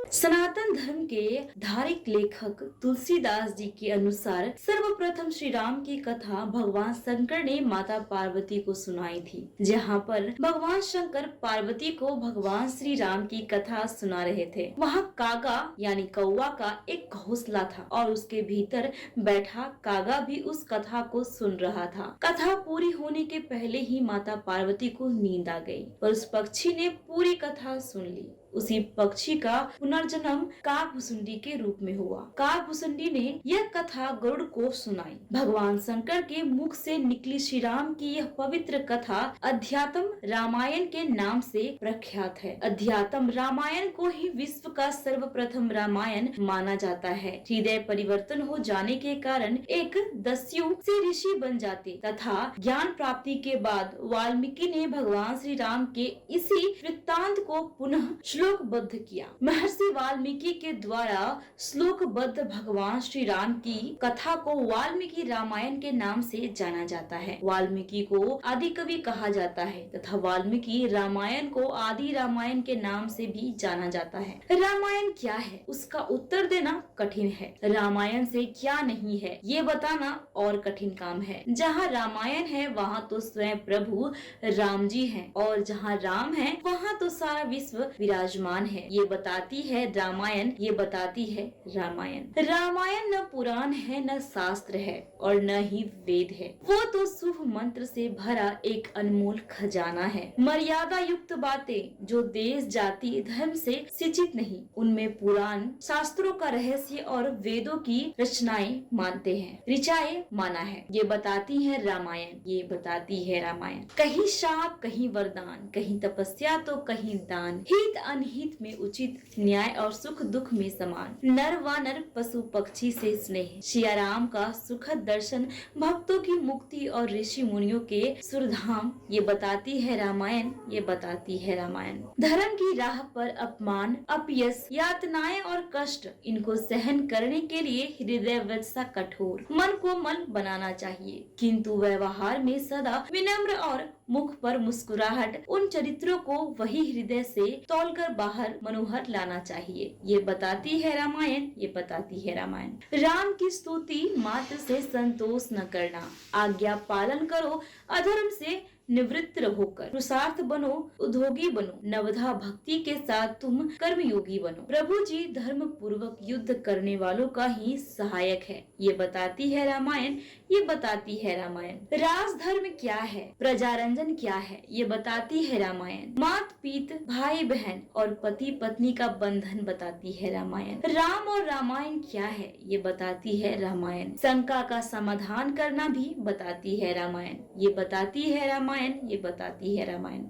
सनातन धर्म के धार्मिक लेखक तुलसीदास जी के अनुसार सर्वप्रथम श्री राम की कथा भगवान शंकर ने माता पार्वती को सुनाई थी। जहाँ पर भगवान शंकर पार्वती को भगवान श्री राम की कथा सुना रहे थे, वहाँ कागा यानी कौवा का एक घोंसला था और उसके भीतर बैठा कागा भी उस कथा को सुन रहा था। कथा पूरी होने के पहले ही माता पार्वती को नींद आ गई और उस पक्षी ने पूरी कथा सुन ली। उसी पक्षी का पुनर्जन्म काकभुसुंडी के रूप में हुआ। काकभुसुंडी ने यह कथा गरुड़ को सुनाई। भगवान शंकर के मुख से निकली श्री राम की यह पवित्र कथा अध्यात्म रामायण के नाम से प्रख्यात है। अध्यात्म रामायण को ही विश्व का सर्वप्रथम रामायण माना जाता है। हृदय परिवर्तन हो जाने के कारण एक दस्यु से ऋषि बन जाते तथा ज्ञान प्राप्ति के बाद वाल्मीकि ने भगवान श्री राम के इसी वृत्तांत को पुनः श्लोकबद्ध किया। महर्षि वाल्मीकि के द्वारा श्लोकबद्ध भगवान श्री राम की कथा को वाल्मीकि रामायण के नाम से जाना जाता है। वाल्मीकि को आदि कवि कहा जाता है तथा वाल्मीकि रामायण को आदि रामायण के नाम से भी जाना जाता है। रामायण क्या है, उसका उत्तर देना कठिन है। रामायण से क्या नहीं है, ये बताना और कठिन काम है। जहाँ रामायण है वहाँ तो स्वयं प्रभु राम जी हैं और जहाँ राम है वहाँ तो सारा विश्व विराजमान है। ये बताती है रामायण, ये बताती है रामायण। रामायण न पुराण है, न शास्त्र है और न ही वेद है। वो तो शुभ मंत्र से भरा एक अनमोल खजाना है। मर्यादा युक्त बातें जो देश जाति धर्म से सिंचित नहीं, उनमें पुराण शास्त्रों का रहस्य और वेदों की रचनाएं मानते हैं, ऋचाएं माना है। ये बताती है रामायण, ये बताती है रामायण। कहीं शाप, कहीं वरदान, कहीं तपस्या तो कहीं दान, हित अनहित में उचित, न्याय और सुख दुख में समान, नर व नर पशु पक्षी से स्नेह, सिया राम का सुखद दर्शन, भक्तों की मुक्ति और ऋषि मुनियों के सुरधाम। ये बताती है रामायण, ये बताती है रामायण। धर्म की राह पर अपमान, अपयश, यातनाएं और कष्ट, इनको सहन करने के लिए हृदय वैसा कठोर, मन को मन बनाना चाहिए, किंतु व्यवहार में सदा विनम्र और मुख पर मुस्कुराहट, उन चरित्रों को वही हृदय से तौलकर बाहर मनोहर लाना चाहिए। ये बताती है रामायण, ये बताती है रामायण। राम की स्तुति मात्र से संतोष न करना, आज्ञा पालन करो, अधर्म से निवृत्त होकर पुरुषार्थ बनो, उद्योगी बनो, नवधा भक्ति के साथ तुम कर्मयोगी बनो। प्रभु जी धर्म पूर्वक युद्ध करने वालों का ही सहायक है। ये बताती है रामायण, ये बताती है रामायण। राज धर्म क्या है, प्रजारंजन क्या है, ये बताती है रामायण। मात पीत, भाई बहन और पति पत्नी का बंधन बताती है रामायण। राम और रामायण क्या है, ये बताती है रामायण। शंका का समाधान करना भी बताती है रामायण, ये बताती है रामायण, ये बताती है रामायण।